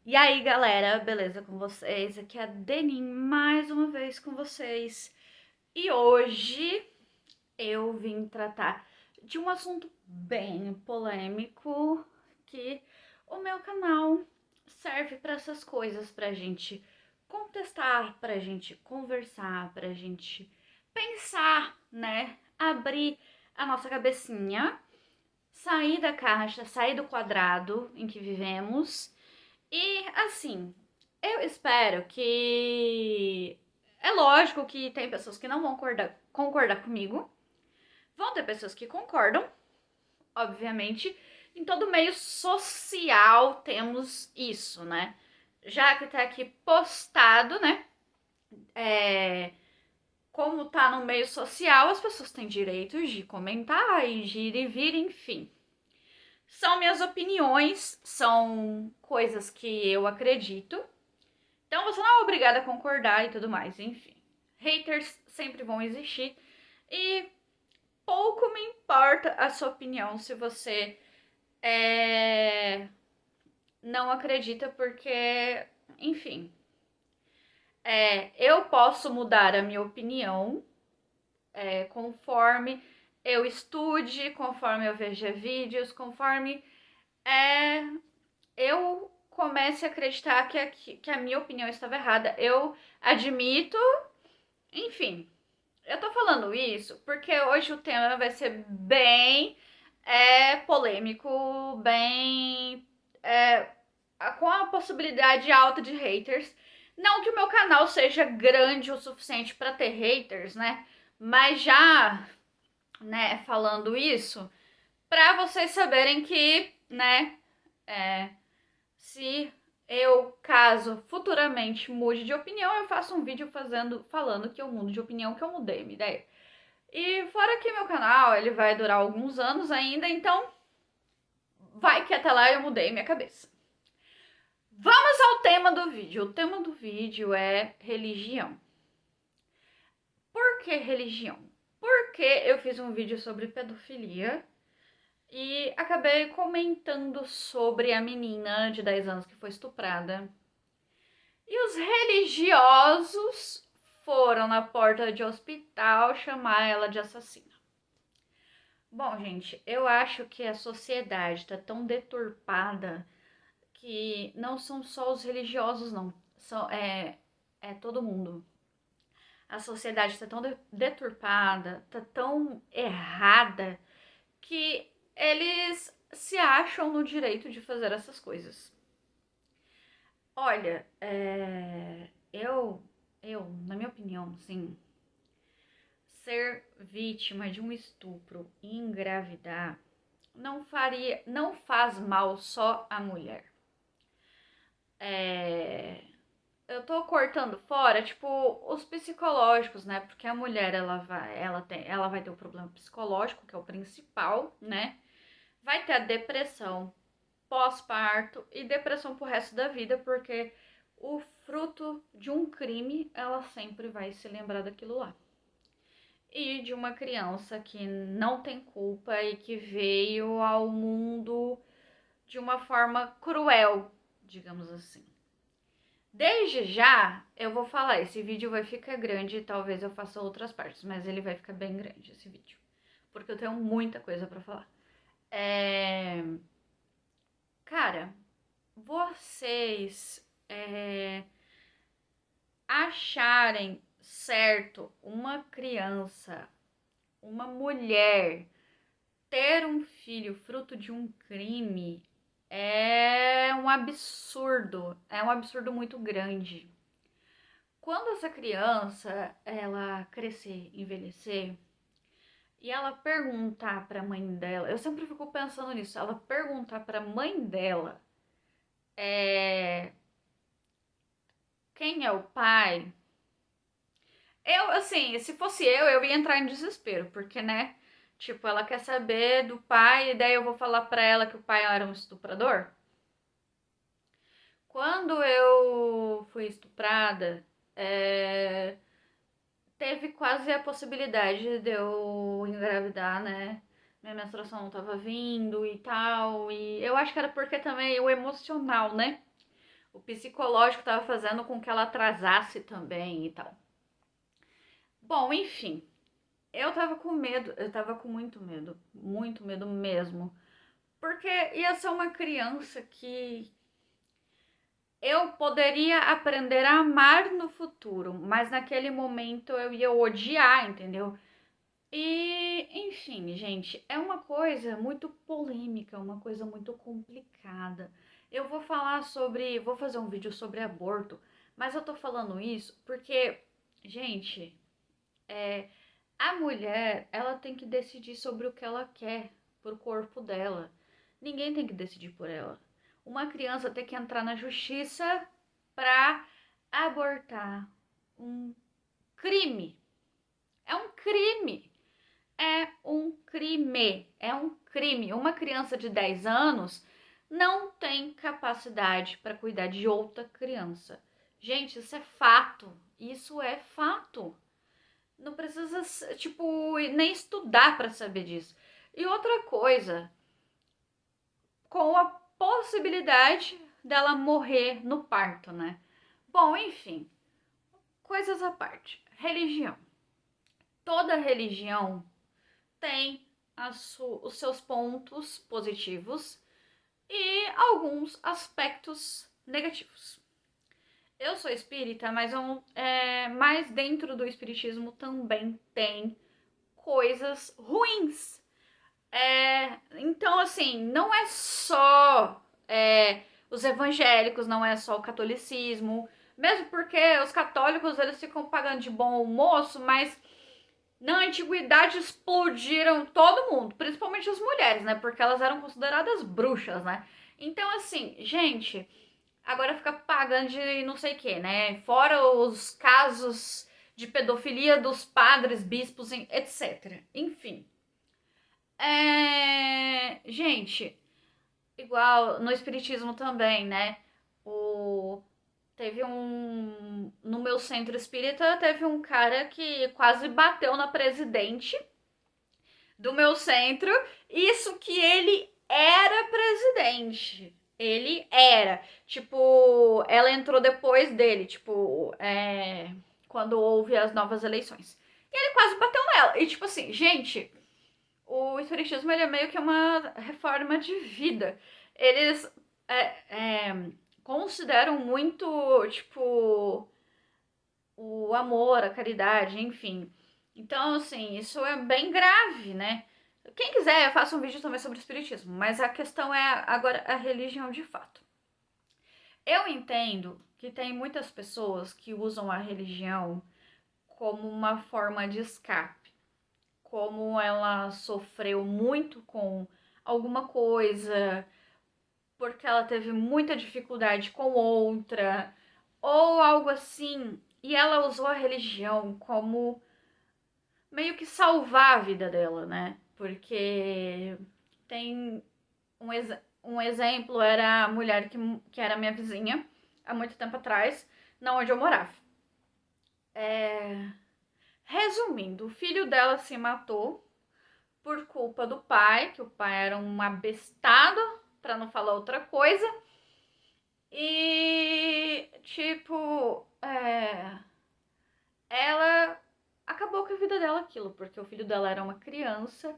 E aí, galera, beleza com vocês? Aqui é a Denin, mais uma vez com vocês. E hoje eu vim tratar de um assunto bem polêmico que o meu canal serve para essas coisas, pra gente contestar, pra gente conversar, pra gente pensar, né? Abrir a nossa cabecinha, sair da caixa, sair do quadrado em que vivemos e assim, eu espero que. É lógico que tem pessoas que não vão concordar comigo. Vão ter pessoas que concordam, obviamente. Em todo meio social temos isso, né? Já que tá aqui postado, né? É, como tá no meio social, as pessoas têm direitos de comentar e de ir e vir, enfim. São minhas opiniões, são coisas que eu acredito. Então você não é obrigada a concordar e tudo mais, enfim. Haters sempre vão existir e pouco me importa a sua opinião se você não acredita, porque, enfim, eu posso mudar a minha opinião conforme eu estude, conforme eu veja vídeos, conforme é, eu comece a acreditar que a minha opinião estava errada. Eu admito, enfim. Eu tô falando isso porque hoje o tema vai ser bem polêmico, bem com a possibilidade alta de haters. Não que o meu canal seja grande o suficiente para ter haters, né? Mas já, né, falando isso, para vocês saberem que, né, se eu, caso futuramente mude de opinião, eu faço um vídeo falando que eu mudo de opinião, que eu mudei minha ideia. E fora que meu canal, ele vai durar alguns anos ainda, então vai que até lá eu mudei minha cabeça. Vamos ao tema do vídeo. O tema do vídeo é religião. Por que religião? Porque eu fiz um vídeo sobre pedofilia e acabei comentando sobre a menina de 10 anos que foi estuprada. E os religiosos foram na porta de hospital chamar ela de assassina. Bom, gente, eu acho que a sociedade tá tão deturpada que não são só os religiosos, não. É todo mundo. A sociedade tá tão deturpada, tá tão errada, que eles se acham no direito de fazer essas coisas. Olha, na minha opinião, sim, ser vítima de um estupro e engravidar não faz mal só à mulher. Eu tô cortando fora, tipo, os psicológicos, né? Porque a mulher, ela vai ter o problema psicológico, que é o principal, né? Vai ter a depressão pós-parto e depressão pro resto da vida, porque o fruto de um crime, ela sempre vai se lembrar daquilo lá. E de uma criança que não tem culpa e que veio ao mundo de uma forma cruel, digamos assim. Desde já, eu vou falar, esse vídeo vai ficar grande e talvez eu faça outras partes, mas ele vai ficar bem grande, esse vídeo. Porque eu tenho muita coisa pra falar. Cara, vocês acharem certo uma criança, uma mulher, ter um filho fruto de um crime é um absurdo muito grande. Quando essa criança, ela crescer, envelhecer, e ela perguntar pra mãe dela, eu sempre fico pensando nisso, ela perguntar pra mãe dela quem é o pai, eu, assim, se fosse eu ia entrar em desespero, porque, né, tipo, ela quer saber do pai, e daí eu vou falar pra ela que o pai era um estuprador? Quando eu fui estuprada, teve quase a possibilidade de eu engravidar, né? Minha menstruação não tava vindo e tal. E eu acho que era porque também o emocional, né? O psicológico estava fazendo com que ela atrasasse também e tal. Bom, enfim, eu tava com medo, eu tava com muito medo mesmo. Porque ia ser uma criança que eu poderia aprender a amar no futuro, mas naquele momento eu ia odiar, entendeu? E, enfim, gente, é uma coisa muito polêmica, uma coisa muito complicada. Eu vou falar sobre, vou fazer um vídeo sobre aborto, mas eu tô falando isso porque, gente, a mulher, ela tem que decidir sobre o que ela quer pro corpo dela. Ninguém tem que decidir por ela. Uma criança tem que entrar na justiça pra abortar. Um crime. É um crime. É um crime. É um crime. Uma criança de 10 anos não tem capacidade para cuidar de outra criança. Gente, isso é fato. Isso é fato. Não precisa, tipo, nem estudar para saber disso. E outra coisa, com a possibilidade dela morrer no parto, né? Bom, enfim, coisas à parte. Religião. Toda religião tem os seus pontos positivos e alguns aspectos negativos. Eu sou espírita, mas dentro do espiritismo também tem coisas ruins. Então, assim, não é só os evangélicos, não é só o catolicismo, mesmo porque os católicos eles ficam pagando de bom moço, mas na antiguidade explodiram todo mundo, principalmente as mulheres, né? Porque elas eram consideradas bruxas, né? Então, assim, gente, agora fica pagando de não sei o que, né? Fora os casos de pedofilia dos padres, bispos, etc. Enfim. Gente, igual no espiritismo também, né? O Teve um. No meu centro espírita, teve um cara que quase bateu na presidente do meu centro. Isso que ele era presidente. Ele era. Tipo, ela entrou depois dele, tipo, quando houve as novas eleições. E ele quase bateu nela. E, tipo assim, gente, o espiritismo ele é meio que uma reforma de vida. Eles consideram muito, tipo, o amor, a caridade, enfim. Então, assim, isso é bem grave, né? Quem quiser, eu faço um vídeo também sobre o espiritismo, mas a questão é agora a religião de fato. Eu entendo que tem muitas pessoas que usam a religião como uma forma de escape, como ela sofreu muito com alguma coisa, porque ela teve muita dificuldade com outra, ou algo assim, e ela usou a religião como meio que salvar a vida dela, né? Porque tem um exemplo, era a mulher que era minha vizinha há muito tempo atrás, na onde eu morava. Resumindo, o filho dela se matou por culpa do pai, que o pai era um abestado, para não falar outra coisa. E, tipo, ela acabou com a vida dela aquilo, porque o filho dela era uma criança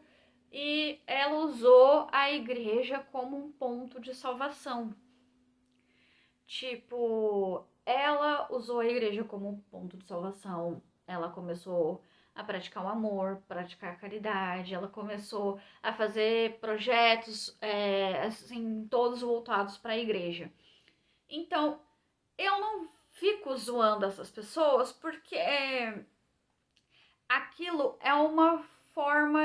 e ela usou a igreja como um ponto de salvação. Tipo, ela usou a igreja como um ponto de salvação. Ela começou a praticar o amor, praticar a caridade. Ela começou a fazer projetos, assim, todos voltados para a igreja. Então, eu não fico zoando essas pessoas porque aquilo é uma forma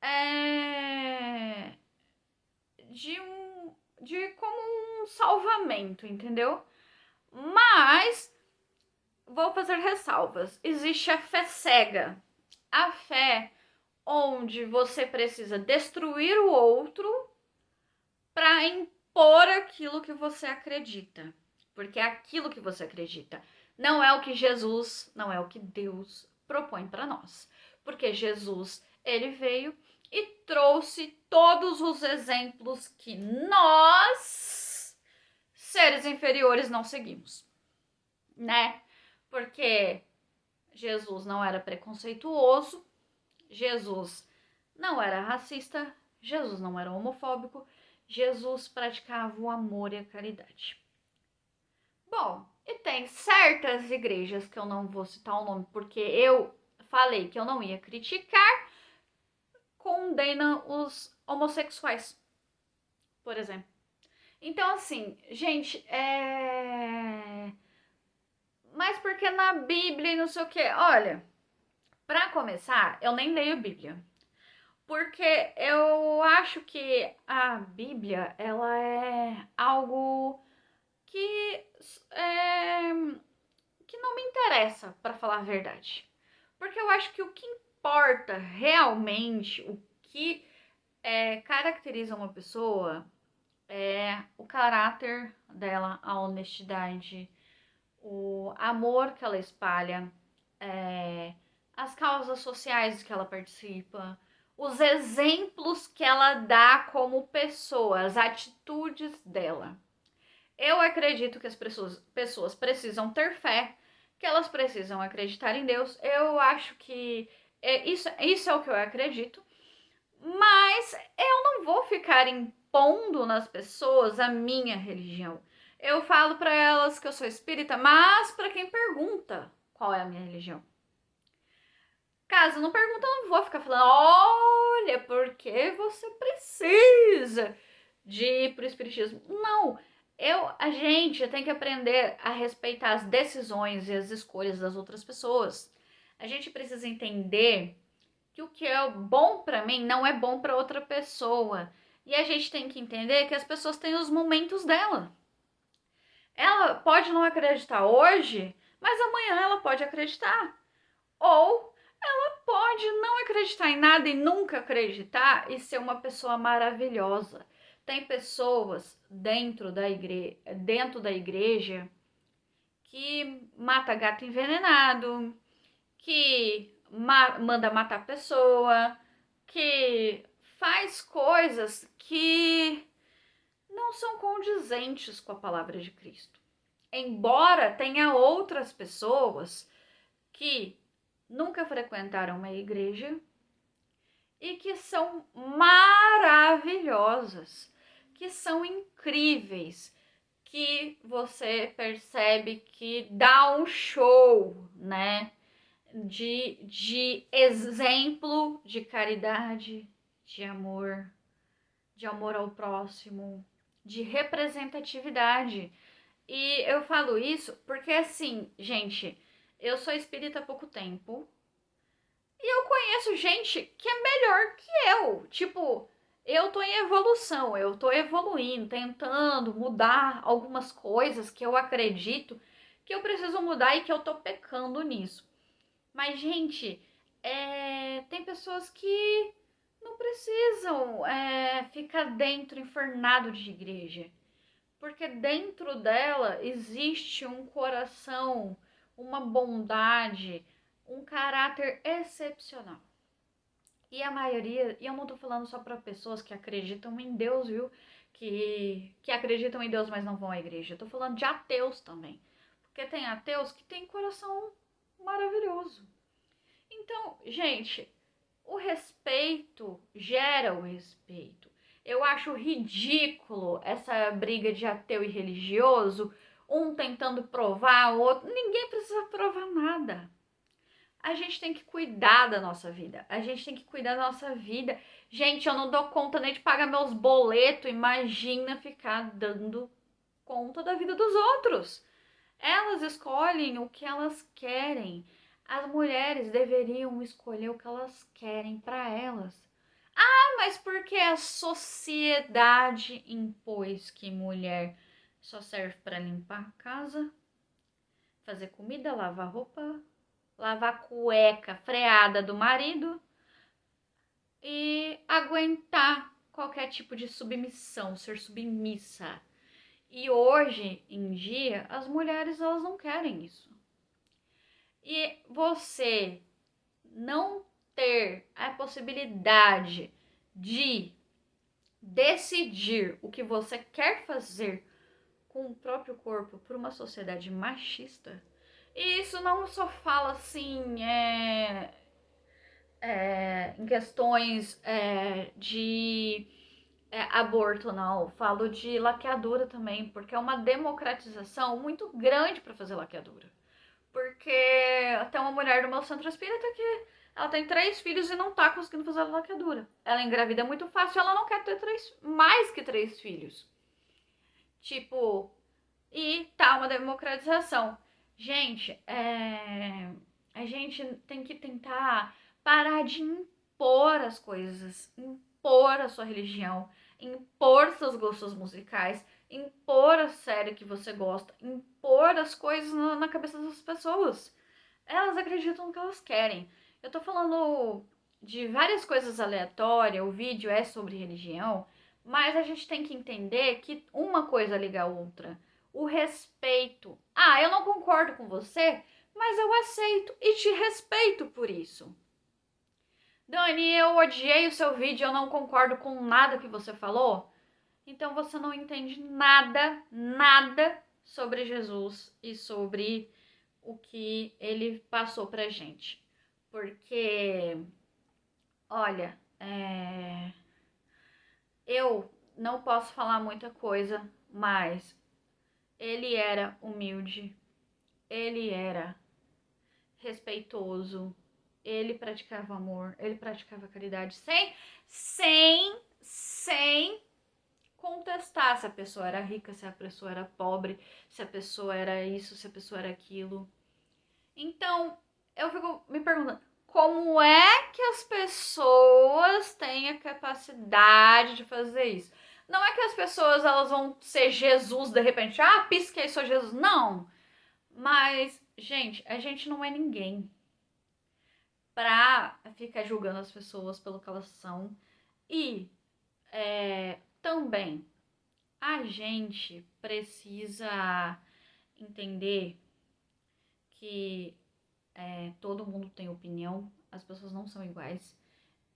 é, de como um salvamento, entendeu? Mas vou fazer ressalvas. Existe a fé cega. A fé onde você precisa destruir o outro para impor aquilo que você acredita. Porque é aquilo que você acredita. Não é o que Jesus, não é o que Deus propõe para nós. Porque Jesus, ele veio e trouxe todos os exemplos que nós seres inferiores não seguimos, né? Porque Jesus não era preconceituoso, Jesus não era racista, Jesus não era homofóbico, Jesus praticava o amor e a caridade. Bom, e tem certas igrejas que eu não vou citar o nome porque eu falei que eu não ia criticar, condenam os homossexuais, por exemplo. Então, assim, gente, Mas porque na Bíblia e não sei o que. Olha, pra começar, eu nem leio Bíblia. Porque eu acho que a Bíblia, ela é algo que, é, que não me interessa, pra falar a verdade. Porque eu acho que o que importa realmente, o que caracteriza uma pessoa é o caráter dela, a honestidade, o amor que ela espalha, as causas sociais que ela participa, os exemplos que ela dá como pessoa, as atitudes dela. Eu acredito que as pessoas precisam ter fé, que elas precisam acreditar em Deus. Eu acho que isso é o que eu acredito. Mas eu não vou ficar impondo nas pessoas a minha religião. Eu falo para elas que eu sou espírita, mas para quem pergunta qual é a minha religião. Caso não pergunta, eu não vou ficar falando, olha, porque você precisa de ir pro espiritismo. Não, a gente tem que aprender a respeitar as decisões e as escolhas das outras pessoas. A gente precisa entender que o que é bom para mim não é bom para outra pessoa. E a gente tem que entender que as pessoas têm os momentos dela. Ela pode não acreditar hoje, mas amanhã ela pode acreditar. Ou ela pode não acreditar em nada e nunca acreditar e ser uma pessoa maravilhosa. Tem pessoas dentro da igreja que mata gato envenenado, que manda matar a pessoa, que faz coisas que não são condizentes com a palavra de Cristo. Embora tenha outras pessoas que nunca frequentaram uma igreja e que são maravilhosas, que são incríveis, que você percebe que dá um show, né? De exemplo de caridade, de amor ao próximo, de representatividade. E eu falo isso porque, assim, gente, eu sou espírita há pouco tempo e eu conheço gente que é melhor que eu. Tipo, eu tô em evolução, eu tô evoluindo, tentando mudar algumas coisas que eu acredito que eu preciso mudar e que eu tô pecando nisso. Mas, gente, tem pessoas que não precisam ficar dentro, enfurnado de igreja. Porque dentro dela existe um coração, uma bondade, um caráter excepcional. E a maioria, e eu não tô falando só para pessoas que acreditam em Deus, viu? Que acreditam em Deus, mas não vão à igreja. Eu tô falando de ateus também. Porque tem ateus que têm coração maravilhoso. Então, gente, o respeito gera o respeito. Eu acho ridículo essa briga de ateu e religioso, um tentando provar o outro. Ninguém precisa provar nada. A gente tem que cuidar da nossa vida. A gente tem que cuidar da nossa vida. Gente, eu não dou conta nem de pagar meus boletos. Imagina ficar dando conta da vida dos outros. Elas escolhem o que elas querem. As mulheres deveriam escolher o que elas querem para elas. Ah, mas porque a sociedade impôs que mulher só serve para limpar a casa, fazer comida, lavar roupa, lavar cueca freada do marido e aguentar qualquer tipo de submissão, ser submissa. E hoje em dia, as mulheres elas não querem isso. E você não ter a possibilidade de decidir o que você quer fazer com o próprio corpo por uma sociedade machista. E isso não só fala assim, em questões de aborto, não. Falo de laqueadura também, porque é uma democratização muito grande para fazer laqueadura. Porque até uma mulher do meu centro espírita que ela tem 3 filhos e não tá conseguindo fazer a laqueadura. Ela engravida muito fácil, ela não quer ter mais que 3 filhos. Tipo, e tá uma democratização. Gente, a gente tem que tentar parar de impor as coisas, impor a sua religião, impor seus gostos musicais, impor a série que você gosta, impor as coisas na cabeça das pessoas. Elas acreditam no que elas querem. Eu tô falando de várias coisas aleatórias, o vídeo é sobre religião, mas a gente tem que entender que uma coisa liga a outra. O respeito. Ah, eu não concordo com você, mas eu aceito e te respeito por isso. Dani, eu odiei o seu vídeo, eu não concordo com nada que você falou. Então você não entende nada sobre Jesus e sobre o que ele passou pra gente. Porque, olha, eu não posso falar muita coisa, mas ele era humilde, ele era respeitoso, ele praticava amor, ele praticava caridade, sem contestar se a pessoa era rica, se a pessoa era pobre, se a pessoa era isso, se a pessoa era aquilo. Então, eu fico me perguntando, como é que as pessoas têm a capacidade de fazer isso? Não é que as pessoas elas vão ser Jesus de repente, pisquei, sou Jesus. Não. Mas, gente, a gente não é ninguém pra ficar julgando as pessoas pelo que elas são. E também a gente precisa entender que todo mundo tem opinião, as pessoas não são iguais.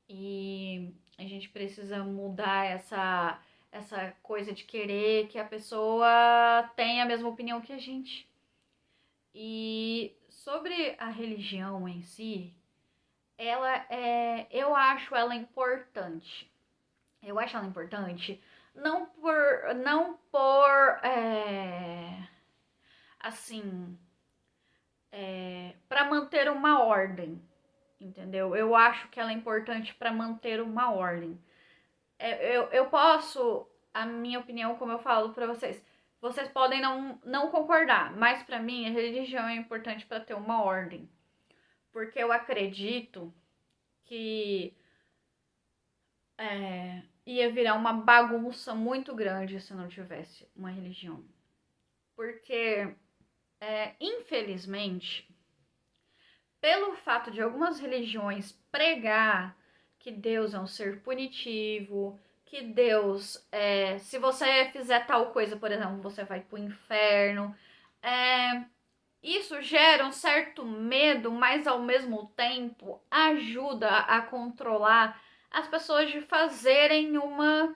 E a gente precisa mudar essa coisa de querer que a pessoa tenha a mesma opinião que a gente. E sobre a religião em si, eu acho ela importante. Eu acho ela importante não por assim, para manter uma ordem, entendeu? Eu acho que ela é importante para manter uma ordem. Eu posso, a minha opinião, como eu falo para vocês podem não concordar, mas para mim a religião é importante para ter uma ordem. Porque eu acredito que ia virar uma bagunça muito grande se não tivesse uma religião. Porque, infelizmente, pelo fato de algumas religiões pregar que Deus é um ser punitivo, que Deus, se você fizer tal coisa, por exemplo, você vai pro inferno, isso gera um certo medo, mas ao mesmo tempo ajuda a controlar as pessoas de fazerem uma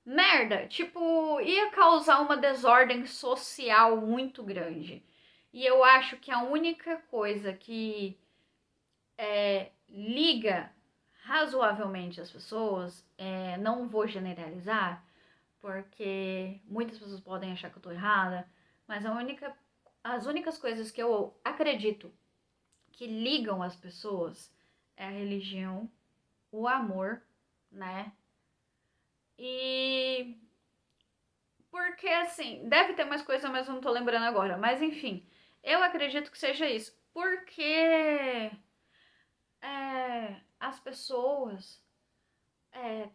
merda. Tipo, ia causar uma desordem social muito grande. E eu acho que a única coisa que liga razoavelmente as pessoas, não vou generalizar, porque muitas pessoas podem achar que eu tô errada, mas as únicas coisas que eu acredito que ligam as pessoas é a religião, o amor, né? E porque assim, deve ter mais coisa, mas eu não tô lembrando agora. Mas enfim, eu acredito que seja isso. Porque as pessoas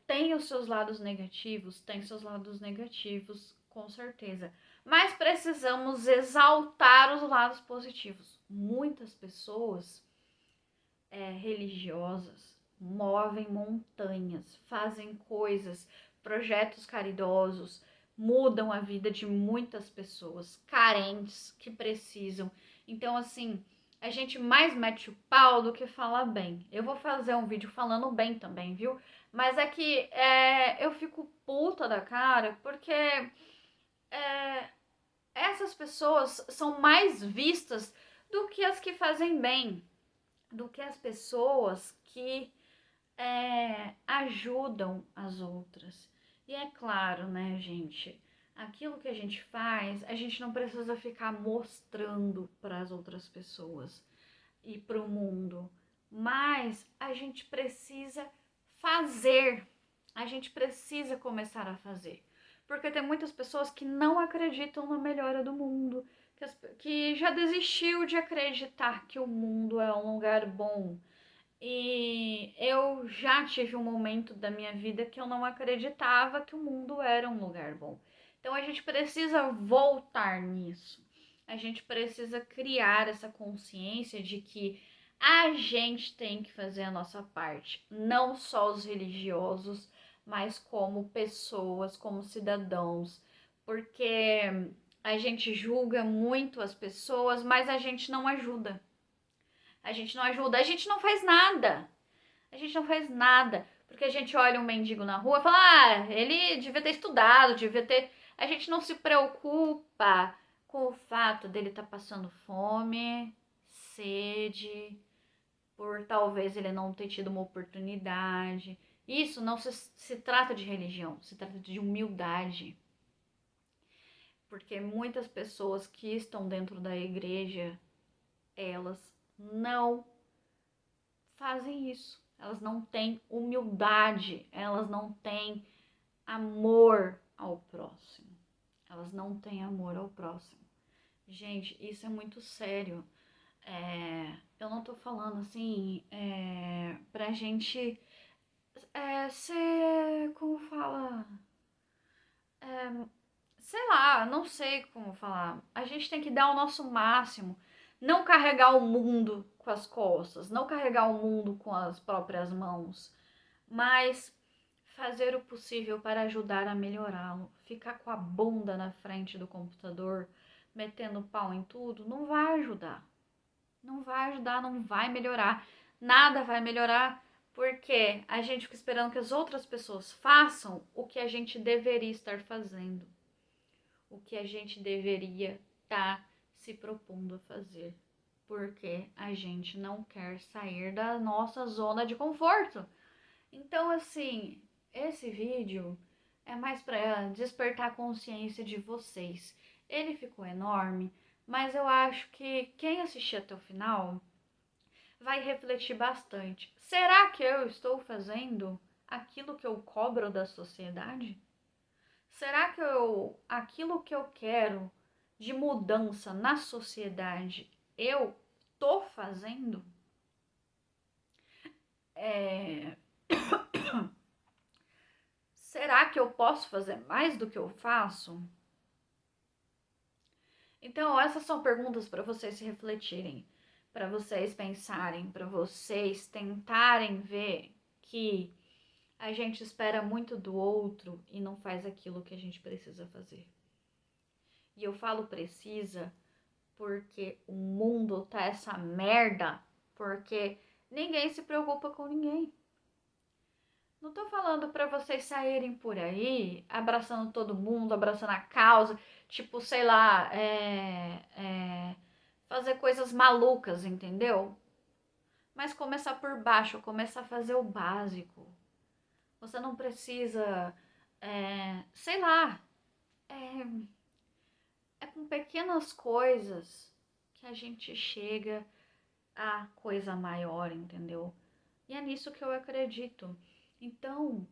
têm os seus lados negativos, com certeza. Mas precisamos exaltar os lados positivos. Muitas pessoas religiosas movem montanhas, fazem coisas, projetos caridosos, mudam a vida de muitas pessoas carentes que precisam. Então, assim, a gente mais mete o pau do que fala bem. Eu vou fazer um vídeo falando bem também, viu? Mas é que eu fico puta da cara porque muitas pessoas são mais vistas do que as que fazem bem, do que as pessoas que ajudam as outras. E é claro, né, gente? Aquilo que a gente faz, a gente não precisa ficar mostrando para as outras pessoas e para o mundo, mas a gente precisa fazer. A gente precisa começar a fazer. Porque tem muitas pessoas que não acreditam na melhora do mundo, que já desistiu de acreditar que o mundo é um lugar bom. E eu já tive um momento da minha vida que eu não acreditava que o mundo era um lugar bom. Então a gente precisa voltar nisso. A gente precisa criar essa consciência de que a gente tem que fazer a nossa parte, não só os religiosos, mas como pessoas, como cidadãos, porque a gente julga muito as pessoas, mas a gente não ajuda. A gente não ajuda, a gente não faz nada. A gente não faz nada. Porque a gente olha um mendigo na rua e fala, ah, ele devia ter estudado, devia ter. A gente não se preocupa com o fato dele estar passando fome, sede, por talvez ele não ter tido uma oportunidade. Isso não se trata de religião, se trata de humildade. Porque muitas pessoas que estão dentro da igreja, elas não fazem isso. Elas não têm humildade, elas não têm amor ao próximo. Elas não têm amor ao próximo. Gente, isso é muito sério. Eu não tô falando assim pra gente ser, como fala? Sei lá, não sei como falar. A gente tem que dar o nosso máximo. Não carregar o mundo com as costas, não carregar o mundo com as próprias mãos, mas fazer o possível para ajudar a melhorá-lo. Ficar com a bunda na frente do computador, metendo pau em tudo, não vai ajudar. Não vai ajudar, não vai melhorar. Nada vai melhorar porque a gente fica esperando que as outras pessoas façam o que a gente deveria estar fazendo. O que a gente deveria estar se propondo a fazer. Porque a gente não quer sair da nossa zona de conforto. Então, assim, esse vídeo é mais para despertar a consciência de vocês. Ele ficou enorme, mas eu acho que quem assistir até o final vai refletir bastante. Será que eu estou fazendo aquilo que eu cobro da sociedade? Será que aquilo que eu quero de mudança na sociedade, eu tô fazendo? Será que eu posso fazer mais do que eu faço? Então, essas são perguntas para vocês se refletirem, para vocês pensarem, para vocês tentarem ver que a gente espera muito do outro e não faz aquilo que a gente precisa fazer. E eu falo precisa porque o mundo tá essa merda, porque ninguém se preocupa com ninguém. Não tô falando pra vocês saírem por aí, abraçando todo mundo, abraçando a causa, tipo, sei lá, fazer coisas malucas, entendeu? Mas começar por baixo, começar a fazer o básico. Você não precisa, sei lá, é com pequenas coisas que a gente chega a coisa maior, entendeu? E é nisso que eu acredito. Então,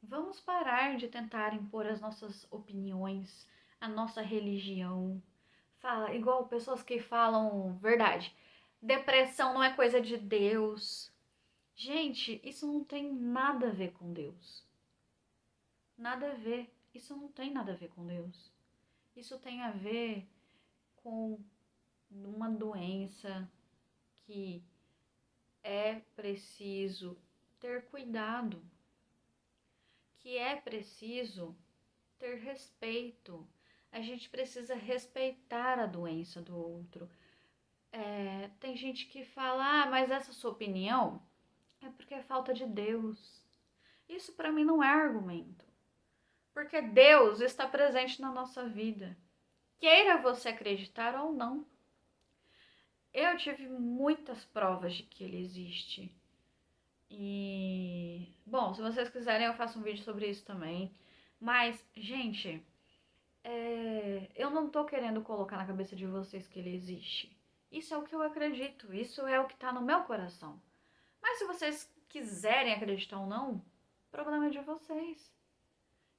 vamos parar de tentar impor as nossas opiniões, a nossa religião. Fala, igual pessoas que falam verdade. Depressão não é coisa de Deus. Gente, isso não tem nada a ver com Deus. Nada a ver. Isso não tem nada a ver com Deus. Isso tem a ver com uma doença que é preciso ter cuidado, que é preciso ter respeito. A gente precisa respeitar a doença do outro. Tem gente que fala, mas essa sua opinião é porque é falta de Deus. Isso para mim não é argumento, porque Deus está presente na nossa vida. Queira você acreditar ou não. Eu tive muitas provas de que ele existe. E, bom, se vocês quiserem eu faço um vídeo sobre isso também. Mas, gente, eu não tô querendo colocar na cabeça de vocês que ele existe. Isso é o que eu acredito, isso é o que tá no meu coração. Mas se vocês quiserem acreditar ou não, o problema é de vocês.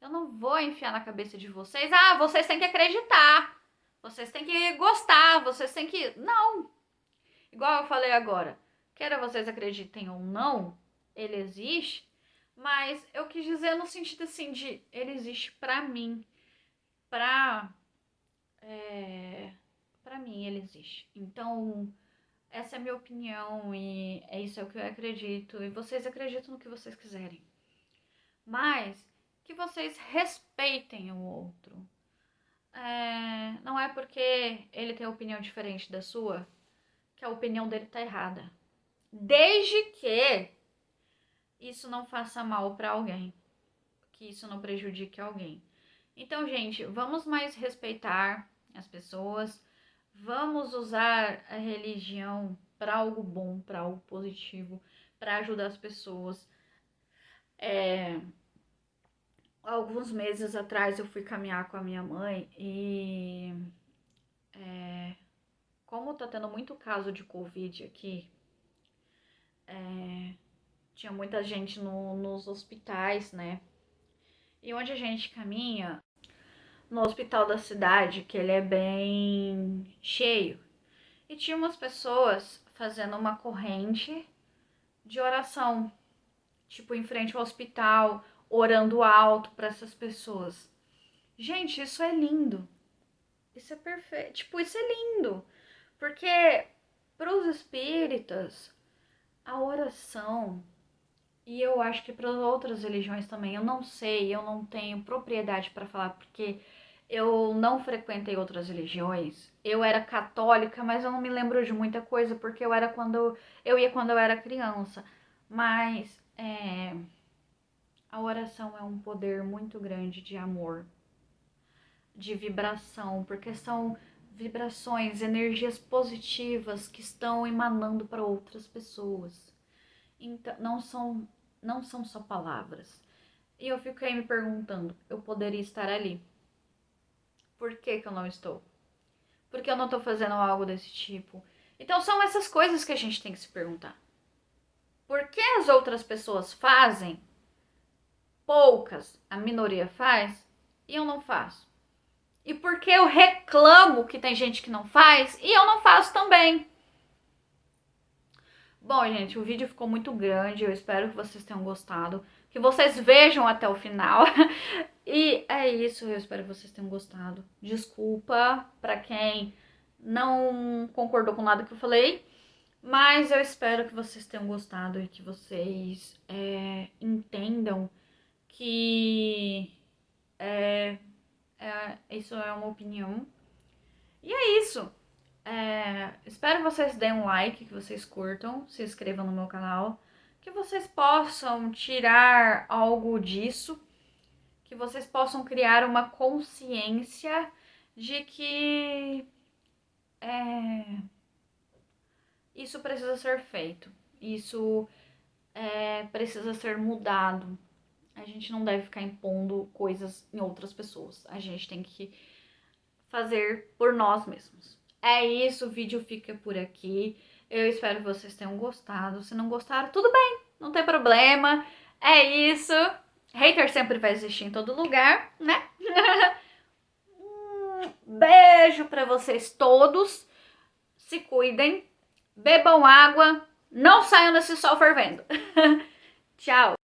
Eu não vou enfiar na cabeça de vocês, vocês têm que acreditar, vocês têm que gostar, vocês têm que... Não! Igual eu falei agora, quer vocês acreditem ou não, ele existe, mas eu quis dizer no sentido assim de ele existe pra mim, pra mim ele existe. Então, essa é a minha opinião e é isso que eu acredito. E vocês acreditam no que vocês quiserem. Mas que vocês respeitem o outro. Não é porque ele tem opinião diferente da sua que a opinião dele tá errada. Desde que isso não faça mal pra alguém. Que isso não prejudique alguém. Então, gente, vamos mais respeitar as pessoas. Vamos usar a religião para algo bom, para algo positivo, para ajudar as pessoas. Alguns meses atrás eu fui caminhar com a minha mãe e como tá tendo muito caso de Covid aqui, tinha muita gente nos hospitais, né? E onde a gente caminha, no hospital da cidade, que ele é bem cheio, e tinha umas pessoas fazendo uma corrente de oração, tipo, em frente ao hospital, orando alto para essas pessoas. Gente, isso é lindo. Isso é perfeito. Tipo, isso é lindo. Porque para os espíritas, a oração, e eu acho que para outras religiões também, eu não sei, eu não tenho propriedade para falar, porque eu não frequentei outras religiões. Eu era católica, mas eu não me lembro de muita coisa, porque eu ia quando eu era criança. Mas a oração é um poder muito grande de amor, de vibração, porque são vibrações, energias positivas que estão emanando para outras pessoas. Então, não são só palavras. E eu fiquei me perguntando, eu poderia estar ali. Por que eu não estou? Por que eu não estou fazendo algo desse tipo? Então são essas coisas que a gente tem que se perguntar. Por que as outras pessoas fazem, poucas, a minoria faz, e eu não faço? E por que eu reclamo que tem gente que não faz e eu não faço também? Bom, gente, o vídeo ficou muito grande, eu espero que vocês tenham gostado, que vocês vejam até o final. E é isso, eu espero que vocês tenham gostado. Desculpa pra quem não concordou com nada que eu falei, mas eu espero que vocês tenham gostado e que vocês entendam que isso é uma opinião. E é isso. Espero que vocês deem um like, que vocês curtam, se inscrevam no meu canal, que vocês possam tirar algo disso, que vocês possam criar uma consciência de que isso precisa ser feito, isso precisa ser mudado. A gente não deve ficar impondo coisas em outras pessoas, a gente tem que fazer por nós mesmos. É isso, o vídeo fica por aqui. Eu espero que vocês tenham gostado. Se não gostaram, tudo bem, não tem problema. É isso. Hater sempre vai existir em todo lugar, né? Beijo pra vocês todos. Se cuidem. Bebam água. Não saiam desse sol fervendo. Tchau.